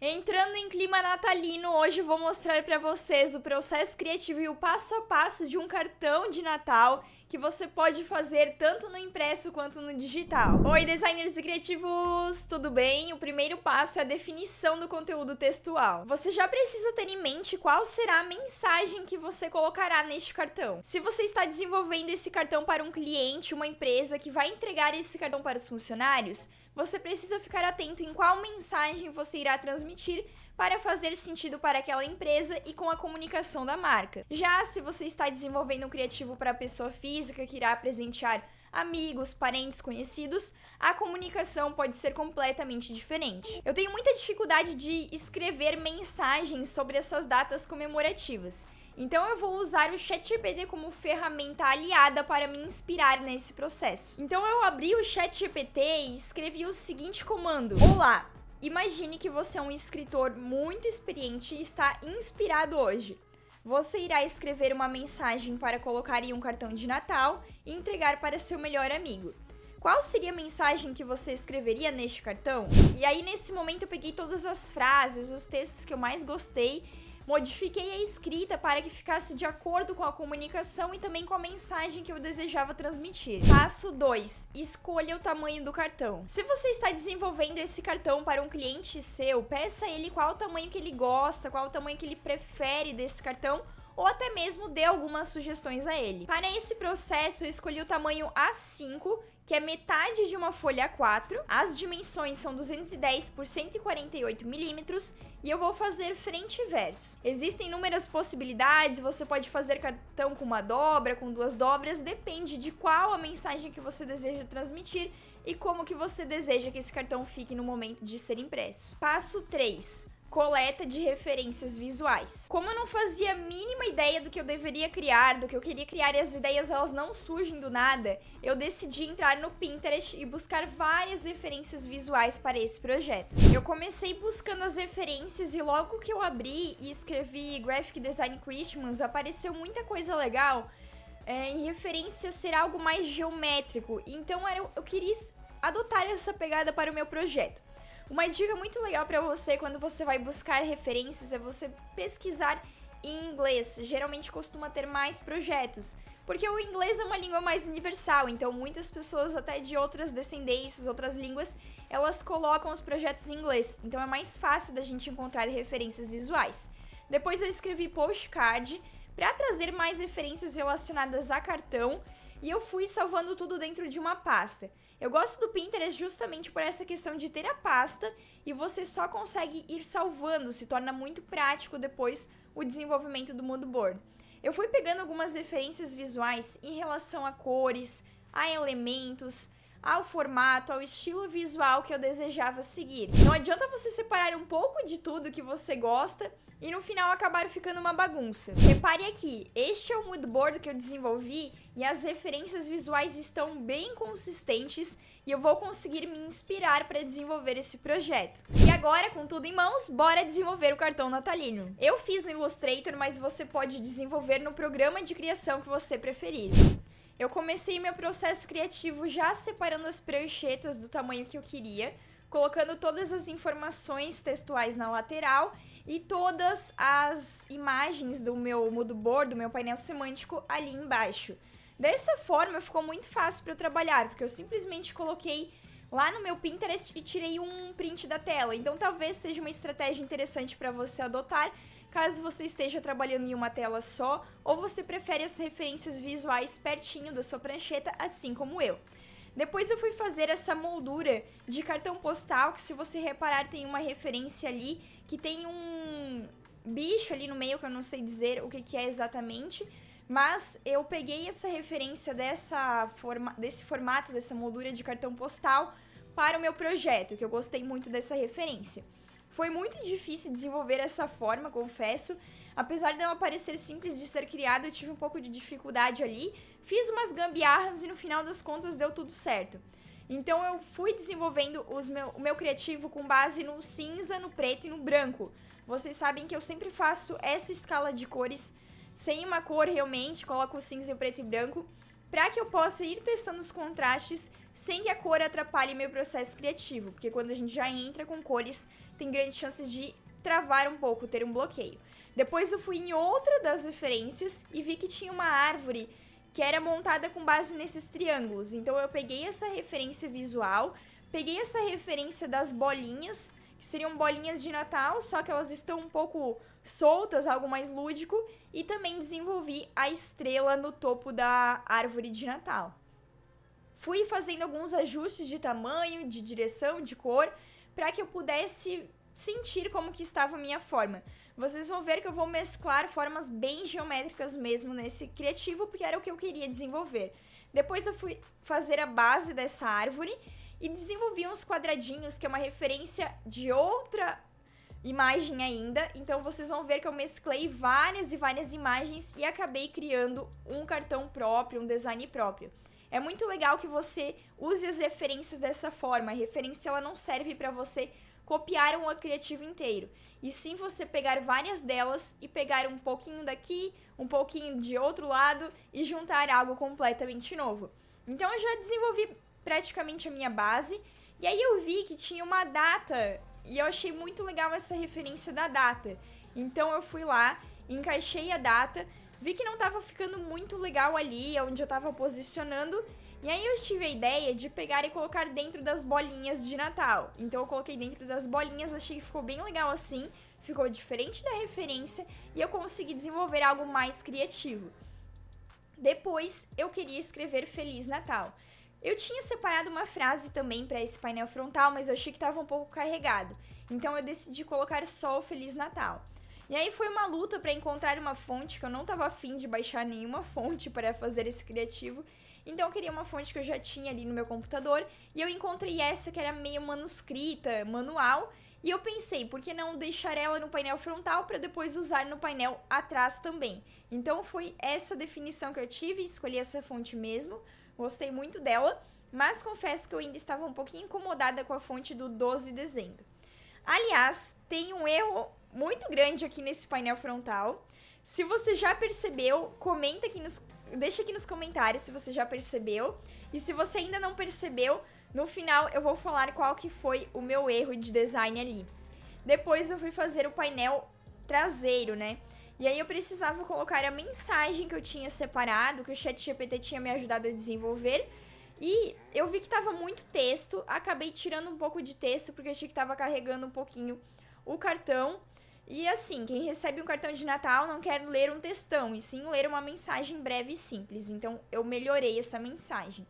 Entrando em clima natalino, hoje eu vou mostrar para vocês o processo criativo e o passo a passo de um cartão de Natal que você pode fazer tanto no impresso quanto no digital. Oi, designers e criativos, tudo bem? O primeiro passo é a definição do conteúdo textual. Você já precisa ter em mente qual será a mensagem que você colocará neste cartão. Se você está desenvolvendo esse cartão para um cliente, uma empresa que vai entregar esse cartão para os funcionários, você precisa ficar atento em qual mensagem você irá transmitir para fazer sentido para aquela empresa e com a comunicação da marca. Já se você está desenvolvendo um criativo para a pessoa física que irá presentear amigos, parentes, conhecidos, a comunicação pode ser completamente diferente. Eu tenho muita dificuldade de escrever mensagens sobre essas datas comemorativas. Então eu vou usar o ChatGPT como ferramenta aliada para me inspirar nesse processo. Então eu abri o ChatGPT e escrevi o seguinte comando: Olá, imagine que você é um escritor muito experiente e está inspirado hoje. Você irá escrever uma mensagem para colocar em um cartão de Natal e entregar para seu melhor amigo. Qual seria a mensagem que você escreveria neste cartão? E aí nesse momento eu peguei todas as frases, os textos que eu mais gostei, modifiquei a escrita para que ficasse de acordo com a comunicação e também com a mensagem que eu desejava transmitir. Passo 2. Escolha o tamanho do cartão. Se você está desenvolvendo esse cartão para um cliente seu, peça a ele qual o tamanho que ele gosta, qual o tamanho que ele prefere desse cartão, ou até mesmo dê algumas sugestões a ele. Para esse processo, eu escolhi o tamanho A5, que é metade de uma folha A4. As dimensões são 210 por 148 milímetros e eu vou fazer frente e verso. Existem inúmeras possibilidades, você pode fazer cartão com uma dobra, com duas dobras, depende de qual a mensagem que você deseja transmitir e como que você deseja que esse cartão fique no momento de ser impresso. Passo 3. Coleta de referências visuais. Como eu não fazia a mínima ideia do que eu deveria criar, do que eu queria criar e as ideias elas não surgem do nada, eu decidi entrar no Pinterest e buscar várias referências visuais para esse projeto. Eu comecei buscando as referências e logo que eu abri e escrevi Graphic Design Christmas, apareceu muita coisa legal em referência a ser algo mais geométrico, então eu queria adotar essa pegada para o meu projeto. Uma dica muito legal para você quando você vai buscar referências é você pesquisar em inglês. Geralmente costuma ter mais projetos, porque o inglês é uma língua mais universal, então muitas pessoas até de outras descendências, outras línguas, elas colocam os projetos em inglês, então é mais fácil da gente encontrar referências visuais. Depois eu escrevi postcard para trazer mais referências relacionadas a cartão e eu fui salvando tudo dentro de uma pasta. Eu gosto do Pinterest justamente por essa questão de ter a pasta e você só consegue ir salvando, se torna muito prático depois o desenvolvimento do mood board. Eu fui pegando algumas referências visuais em relação a cores, a elementos, ao formato, ao estilo visual que eu desejava seguir. Não adianta você separar um pouco de tudo que você gosta e no final acabar ficando uma bagunça. Repare aqui, este é o mood board que eu desenvolvi e as referências visuais estão bem consistentes e eu vou conseguir me inspirar para desenvolver esse projeto. E agora, com tudo em mãos, bora desenvolver o cartão natalino. Eu fiz no Illustrator, mas você pode desenvolver no programa de criação que você preferir. Eu comecei meu processo criativo já separando as pranchetas do tamanho que eu queria, colocando todas as informações textuais na lateral e todas as imagens do meu mood board, do meu painel semântico ali embaixo. Dessa forma ficou muito fácil para eu trabalhar, porque eu simplesmente coloquei lá no meu Pinterest e tirei um print da tela. Então talvez seja uma estratégia interessante para você adotar, caso você esteja trabalhando em uma tela só, ou você prefere as referências visuais pertinho da sua prancheta, assim como eu. Depois eu fui fazer essa moldura de cartão postal, que se você reparar tem uma referência ali, que tem um bicho ali no meio, que eu não sei dizer o que é exatamente, mas eu peguei essa referência desse formato, dessa moldura de cartão postal para o meu projeto, que eu gostei muito dessa referência. Foi muito difícil desenvolver essa forma, confesso. Apesar de ela parecer simples de ser criada, eu tive um pouco de dificuldade ali. Fiz umas gambiarras e no final das contas deu tudo certo. Então eu fui desenvolvendo o meu criativo com base no cinza, no preto e no branco. Vocês sabem que eu sempre faço essa escala de cores sem uma cor realmente, coloco o cinza, o preto e branco, para que eu possa ir testando os contrastes sem que a cor atrapalhe meu processo criativo, porque quando a gente já entra com cores tem grandes chances de travar um pouco, ter um bloqueio. Depois eu fui em outra das referências e vi que tinha uma árvore que era montada com base nesses triângulos. Então eu peguei essa referência visual, peguei essa referência das bolinhas, que seriam bolinhas de Natal, só que elas estão um pouco soltas, algo mais lúdico, e também desenvolvi a estrela no topo da árvore de Natal. Fui fazendo alguns ajustes de tamanho, de direção, de cor, para que eu pudesse sentir como que estava a minha forma. Vocês vão ver que eu vou mesclar formas bem geométricas mesmo nesse criativo, porque era o que eu queria desenvolver. Depois eu fui fazer a base dessa árvore e desenvolvi uns quadradinhos, que é uma referência de outra imagem ainda. Então vocês vão ver que eu mesclei várias e várias imagens e acabei criando um cartão próprio, um design próprio. É muito legal que você use as referências dessa forma. A referência ela não serve para você copiar um criativo inteiro, e sim você pegar várias delas e pegar um pouquinho daqui, um pouquinho de outro lado e juntar algo completamente novo. Então eu já desenvolvi praticamente a minha base, e aí eu vi que tinha uma data, e eu achei muito legal essa referência da data. Então eu fui lá, encaixei a data, vi que não estava ficando muito legal ali, onde eu estava posicionando, e aí eu tive a ideia de pegar e colocar dentro das bolinhas de Natal. Então eu coloquei dentro das bolinhas, achei que ficou bem legal assim, ficou diferente da referência e eu consegui desenvolver algo mais criativo. Depois eu queria escrever Feliz Natal. Eu tinha separado uma frase também para esse painel frontal, mas eu achei que estava um pouco carregado. Então eu decidi colocar só o Feliz Natal. E aí foi uma luta para encontrar uma fonte, que eu não estava afim de baixar nenhuma fonte para fazer esse criativo. Então eu queria uma fonte que eu já tinha ali no meu computador, e eu encontrei essa que era meio manuscrita, manual, e eu pensei, por que não deixar ela no painel frontal para depois usar no painel atrás também? Então foi essa definição que eu tive, escolhi essa fonte mesmo, gostei muito dela, mas confesso que eu ainda estava um pouquinho incomodada com a fonte do 12 de dezembro. Aliás, tem um erro muito grande aqui nesse painel frontal. Se você já percebeu, comenta aqui deixa aqui nos comentários se você já percebeu. E se você ainda não percebeu, no final eu vou falar qual que foi o meu erro de design ali. Depois eu fui fazer o painel traseiro, né? E aí eu precisava colocar a mensagem que eu tinha separado, que o ChatGPT tinha me ajudado a desenvolver. E eu vi que estava muito texto, acabei tirando um pouco de texto, porque achei que estava carregando um pouquinho o cartão. E assim, quem recebe um cartão de Natal não quer ler um textão, e sim ler uma mensagem breve e simples. Então eu melhorei essa mensagem.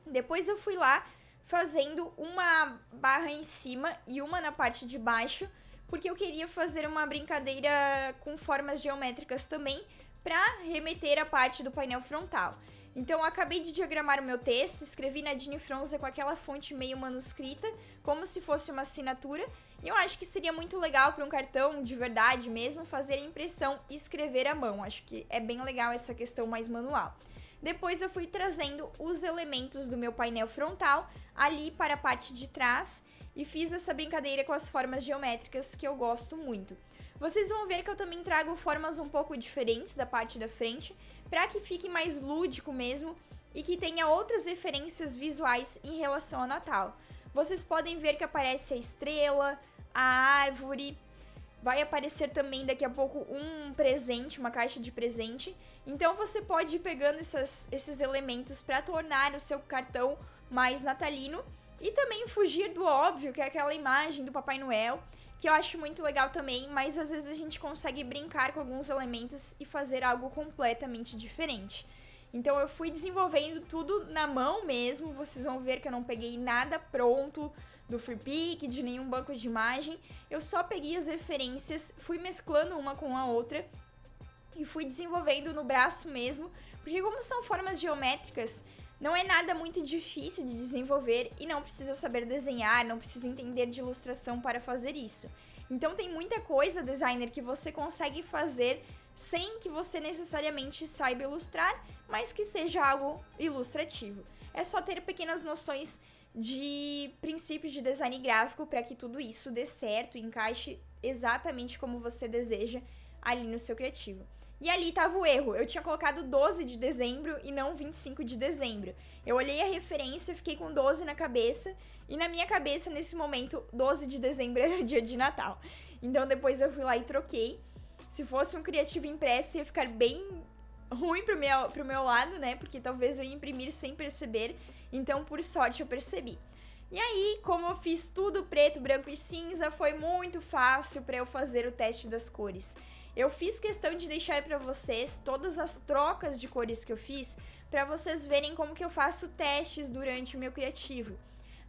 Depois eu fui lá fazendo uma barra em cima e uma na parte de baixo, porque eu queria fazer uma brincadeira com formas geométricas também, para remeter a parte do painel frontal. Então eu acabei de diagramar o meu texto, escrevi na Dini Fronza com aquela fonte meio manuscrita, como se fosse uma assinatura, e eu acho que seria muito legal para um cartão de verdade mesmo fazer a impressão e escrever à mão. Acho que é bem legal essa questão mais manual. Depois eu fui trazendo os elementos do meu painel frontal ali para a parte de trás e fiz essa brincadeira com as formas geométricas que eu gosto muito. Vocês vão ver que eu também trago formas um pouco diferentes da parte da frente, para que fique mais lúdico mesmo e que tenha outras referências visuais em relação ao Natal. Vocês podem ver que aparece a estrela, a árvore, vai aparecer também daqui a pouco um presente, uma caixa de presente. Então você pode ir pegando esses elementos para tornar o seu cartão mais natalino e também fugir do óbvio, que é aquela imagem do Papai Noel, que eu acho muito legal também, mas às vezes a gente consegue brincar com alguns elementos e fazer algo completamente diferente. Então eu fui desenvolvendo tudo na mão mesmo, vocês vão ver que eu não peguei nada pronto do Freepik, de nenhum banco de imagem, eu só peguei as referências, fui mesclando uma com a outra e fui desenvolvendo no braço mesmo, porque como são formas geométricas, não é nada muito difícil de desenvolver e não precisa saber desenhar, não precisa entender de ilustração para fazer isso. Então tem muita coisa, designer, que você consegue fazer sem que você necessariamente saiba ilustrar, mas que seja algo ilustrativo. É só ter pequenas noções de princípios de design gráfico para que tudo isso dê certo e encaixe exatamente como você deseja ali no seu criativo. E ali estava o erro, eu tinha colocado 12 de dezembro e não 25 de dezembro. Eu olhei a referência, fiquei com 12 na cabeça E na minha cabeça, nesse momento, 12 de dezembro era dia de Natal. Então depois eu fui lá e troquei. Se fosse um criativo impresso, ia ficar bem ruim pro meu lado, né? Porque talvez eu ia imprimir sem perceber. Então, por sorte, eu percebi. E aí, como eu fiz tudo preto, branco e cinza, foi muito fácil para eu fazer o teste das cores. Eu fiz questão de deixar para vocês todas as trocas de cores que eu fiz, para vocês verem como que eu faço testes durante o meu criativo.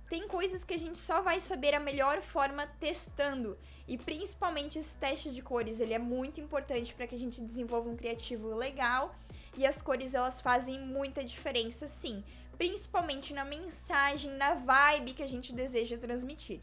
Tem coisas que a gente só vai saber a melhor forma testando, e principalmente esse teste de cores, ele é muito importante para que a gente desenvolva um criativo legal, e as cores elas fazem muita diferença sim, principalmente na mensagem, na vibe que a gente deseja transmitir.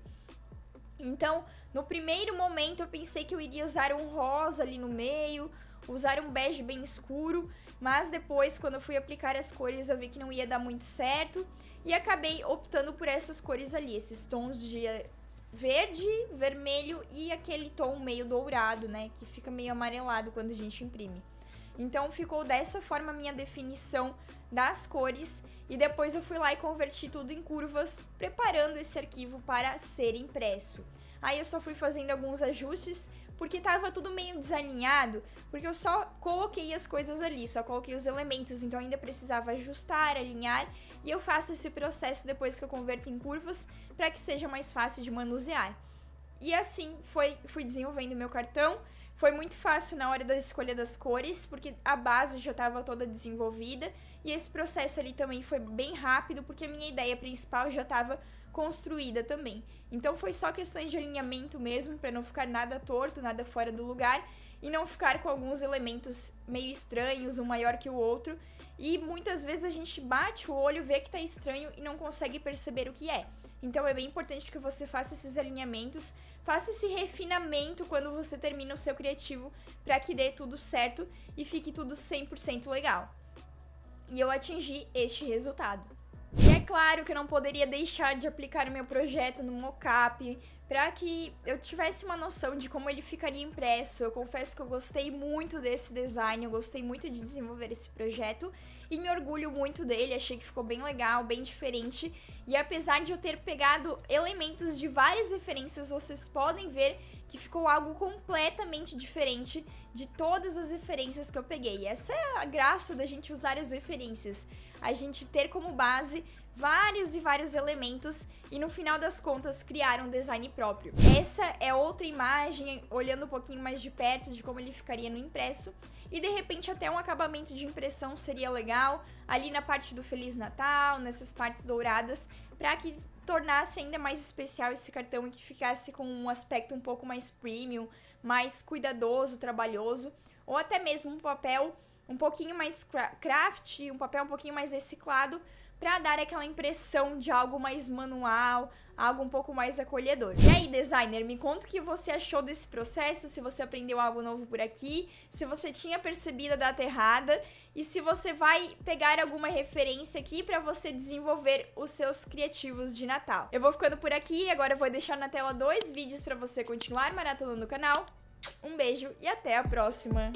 Então, no primeiro momento eu pensei que eu iria usar um rosa ali no meio, usar um bege bem escuro, mas depois, quando eu fui aplicar as cores, eu vi que não ia dar muito certo e acabei optando por essas cores ali, esses tons de verde, vermelho e aquele tom meio dourado, né, que fica meio amarelado quando a gente imprime. Então ficou dessa forma a minha definição das cores e depois eu fui lá e converti tudo em curvas, preparando esse arquivo para ser impresso. Aí eu só fui fazendo alguns ajustes, porque tava tudo meio desalinhado, porque eu só coloquei as coisas ali, só coloquei os elementos, então ainda precisava ajustar, alinhar, e eu faço esse processo depois que eu converto em curvas, para que seja mais fácil de manusear. E assim fui desenvolvendo meu cartão. Foi muito fácil na hora da escolha das cores, porque a base já estava toda desenvolvida, e esse processo ali também foi bem rápido, porque a minha ideia principal já estava construída também. Então foi só questões de alinhamento mesmo, para não ficar nada torto, nada fora do lugar, e não ficar com alguns elementos meio estranhos, um maior que o outro, e muitas vezes a gente bate o olho, vê que tá estranho e não consegue perceber o que é. Então é bem importante que você faça esses alinhamentos, faça esse refinamento quando você termina o seu criativo, para que dê tudo certo e fique tudo 100% legal. E eu atingi este resultado. E é claro que eu não poderia deixar de aplicar o meu projeto no mockup, para que eu tivesse uma noção de como ele ficaria impresso. Eu confesso que eu gostei muito desse design, eu gostei muito de desenvolver esse projeto e me orgulho muito dele, achei que ficou bem legal, bem diferente. E apesar de eu ter pegado elementos de várias referências, vocês podem ver que ficou algo completamente diferente de todas as referências que eu peguei. Essa é a graça da gente usar as referências, a gente ter como base vários e vários elementos e no final das contas criar um design próprio. Essa é outra imagem, olhando um pouquinho mais de perto de como ele ficaria no impresso, e de repente até um acabamento de impressão seria legal, ali na parte do Feliz Natal, nessas partes douradas, para que tornasse ainda mais especial esse cartão e que ficasse com um aspecto um pouco mais premium, mais cuidadoso, trabalhoso, ou até mesmo um papel um pouquinho mais craft, um papel um pouquinho mais reciclado, para dar aquela impressão de algo mais manual, algo um pouco mais acolhedor. E aí, designer, me conta o que você achou desse processo, se você aprendeu algo novo por aqui, se você tinha percebido a data errada e se você vai pegar alguma referência aqui para você desenvolver os seus criativos de Natal. Eu vou ficando por aqui, agora eu vou deixar na tela 2 vídeos para você continuar maratonando o canal. Um beijo e até a próxima!